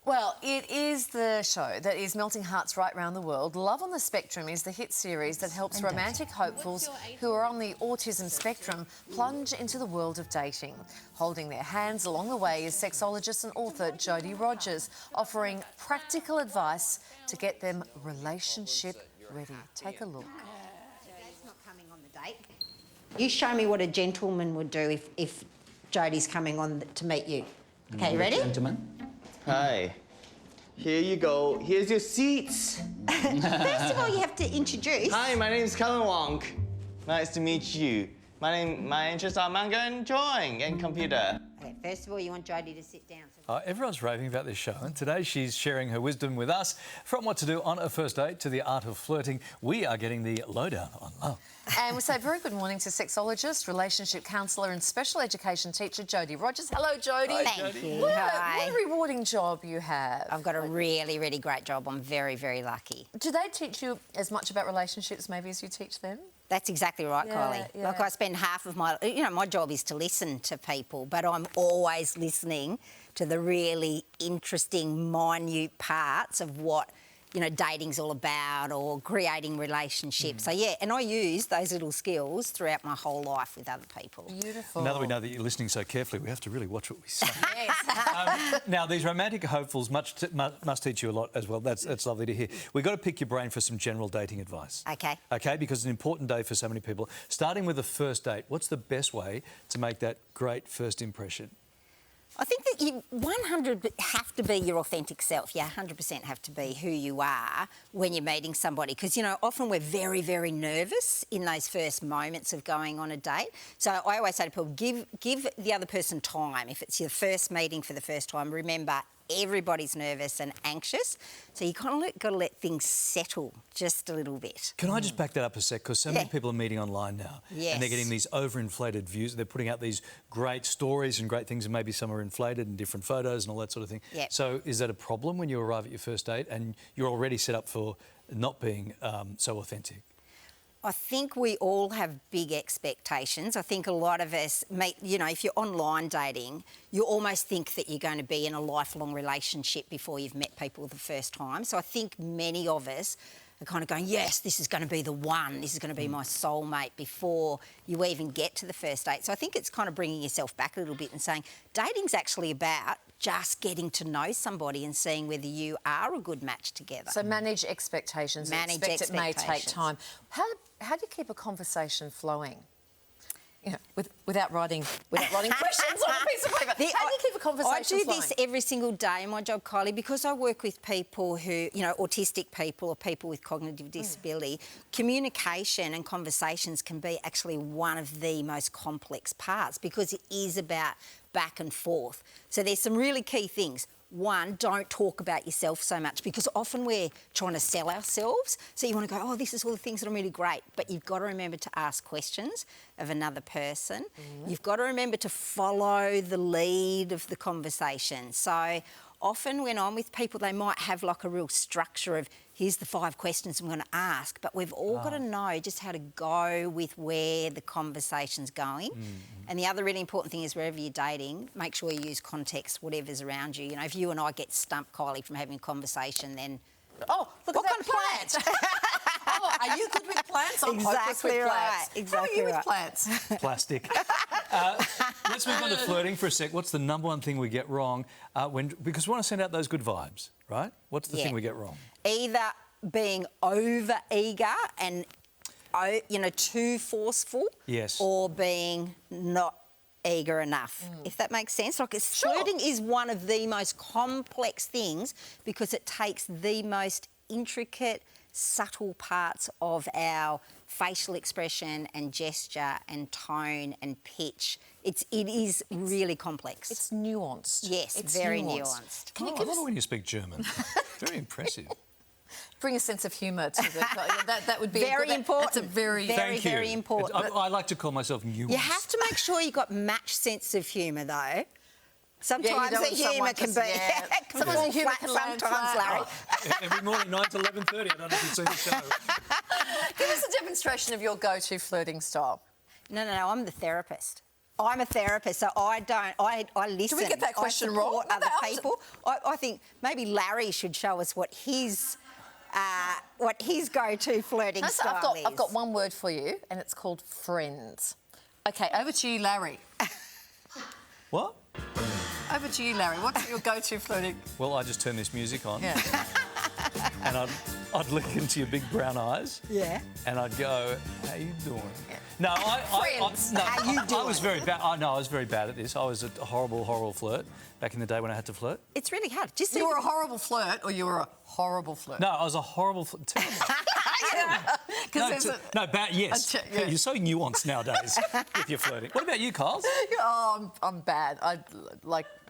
Well, it is the show that is melting hearts right around the world. Love on the Spectrum is the hit series that helps romantic hopefuls who are on the autism spectrum plunge into the world of dating. Holding their hands along the way is sexologist and author Jodi Rodgers, offering practical advice to get them relationship ready. Take a look. Dad's not coming on the date. You show me what a gentleman would do if Jodi's coming on to meet you. Okay, you ready? Gentlemen. Hi. Here you go. Here's your seats. First of all, you have to introduce. Hi, my name is Cullen Wong. Nice to meet you. My interests are manga and drawing and computer. Okay, first of all, you want Jodi to sit down. Everyone's raving about this show, and today she's sharing her wisdom with us. From what to do on a first date to the art of flirting, we are getting the lowdown on love. And we say very good morning to sexologist, relationship counsellor and special education teacher Jodi Rodgers. Hello, Jodi. Hi, Thank Jodi. you. What Hi. a rewarding job you have. I've got a really, really great job. I'm very, very lucky. Do they teach you as much about relationships maybe as you teach them? That's exactly right, Yeah, Kylie. yeah. Like I spend half of my, my job is to listen to people, but I'm always listening to the really interesting, minute parts of what, dating's all about or creating relationships. So, yeah, and I use those little skills throughout my whole life with other people. Beautiful. Now that we know that you're listening so carefully, we have to really watch what we say. Yes. Now, these romantic hopefuls must teach you a lot as well. That's lovely to hear. We've got to pick your brain for some general dating advice. Okay. Okay, because it's an important day for so many people. Starting with a first date, what's the best way to make that great first impression? I think that you 100 have to be your authentic self. You 100% have to be who you are when you're meeting somebody because, often we're very, very nervous in those first moments of going on a date. So I always say to people, give the other person time. If it's your first meeting for the first time, remember, everybody's nervous and anxious, so you kind of got to let things settle just a little bit. Can I just back that up a sec? Because so many people are meeting online now, Yes. and they're getting these overinflated views. They're putting out these great stories and great things, and maybe some are inflated and different photos and all that sort of thing. Yep. So is that a problem when you arrive at your first date and you're already set up for not being so authentic? I think we all have big expectations. I think a lot of us, if you're online dating, you almost think that you're going to be in a lifelong relationship before you've met people the first time. So I think many of us are kind of going, yes, this is going to be the one, this is going to be my soulmate before you even get to the first date. So I think it's kind of bringing yourself back a little bit and saying dating's actually about just getting to know somebody and seeing whether you are a good match together. So manage expectations. Expect it may take time. How do you keep a conversation flowing? Without writing questions on a piece of paper. How do you keep a conversation flowing? I do this every single day in my job, Kylie, because I work with people who, autistic people or people with cognitive disability. Communication and conversations can be actually one of the most complex parts because it is about back and forth. So there's some really key things. One, don't talk about yourself so much because often we're trying to sell ourselves. So you want to go, this is all the things that are really great. But you've got to remember to ask questions of another person. You've got to remember to follow the lead of the conversation. So often when I'm with people, they might have like a real structure of here's the 5 questions I'm going to ask, but we've all got to know just how to go with where the conversation's going. And the other really important thing is wherever you're dating, make sure you use context, whatever's around you. If you and I get stumped, Kylie, from having a conversation, then... Oh, look what at kind that of plant? Are you good with plants? I'm hopeless with plants. Exactly How are you right. with plants? Plastic. Let's move on to flirting for a sec. What's the number one thing we get wrong because we want to send out those good vibes, right? What's the thing we get wrong? Either being over-eager and, too forceful. Yes. Or being not eager enough, if that makes sense. Flirting is one of the most complex things because it takes the most intricate, subtle parts of our facial expression and gesture and tone and pitch. It is really complex. It's nuanced. Yes, it's very nuanced. Can you I give love us... it when you speak German. Very impressive. Bring a sense of humour to the... that would be very important. That's a very... Thank you. Very important. I like to call myself nuanced. You have to make sure you've got match sense of humour, though. Sometimes the humour can be... Sometimes the humour can land sometimes, Larry. Every morning, 9 to 11:30. I don't know if you've seen the show. Give us a demonstration of your go-to flirting style. No, I'm the therapist. I'm a therapist, so I don't. I listen. Did we get that question I support wrong? other No, people. I think maybe Larry should show us what his go-to flirting style is. I've got one word for you, and it's called friends. OK, over to you, Larry. What? Over to you, Larry. What's your go-to flirting? Well, I just turn this music on. Yeah. And I'd look into your big brown eyes. Yeah. And I'd go, how you doing? Yeah. No, Friends. How you I was doing? very bad. I was very bad at this. I was a horrible, horrible flirt back in the day when I had to flirt. It's really hard. Just You were a horrible flirt, or you were a horrible flirt? No, I was a horrible flirt. Bad, yes. Yeah. You're so nuanced nowadays with your flirting. What about you, Carl? Oh, I'm bad.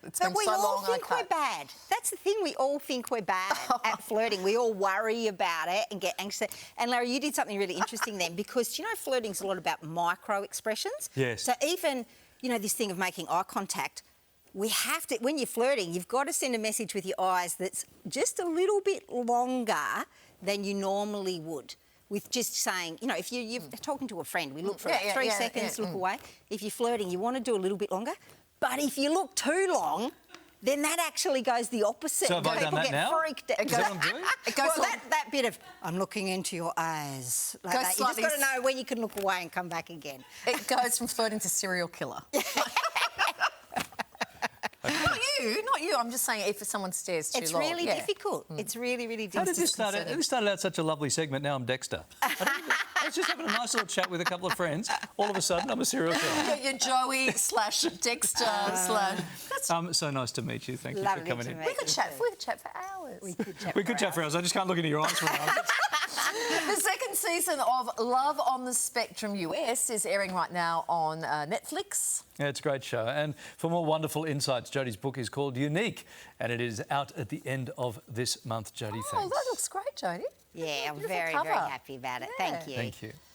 It's been But we so all long. think we're bad. That's the thing. We all think we're bad at flirting. We all worry about it and get anxious. And Larry, you did something really interesting then, because flirting's a lot about micro expressions. Yes. So even this thing of making eye contact, we have to. When you're flirting, you've got to send a message with your eyes that's just a little bit longer than you normally would. With just saying, if you're talking to a friend, we look for about 3 seconds, look away. If you're flirting, you want to do a little bit longer. But if you look too long, then that actually goes the opposite. So have I done that now? Freaked out. Is that what I'm doing? That bit of, I'm looking into your eyes. Like that. You just got to know when you can look away and come back again. It goes from flirting to serial killer. Not you. I'm just saying if someone stares too long. It's really difficult. It's really, really difficult. How did this started out such a lovely segment? Now I'm Dexter. I was just having a nice little chat with a couple of friends. All of a sudden, I'm a serial killer. You're Joey / Dexter / So nice to meet you. Thank you Lovely for coming in. We could chat for hours. We could chat for hours. I just can't look into your eyes for hours. The second season of Love on the Spectrum US is airing right now on Netflix. Yeah, it's a great show. And for more wonderful insights, Jodi's book is called Unique, and it is out at the end of this month. Jodi, Oh, thanks. that looks great, Jodi. Yeah, I'm Beautiful very, cover. very happy about it. Yeah. Thank you. Thank you.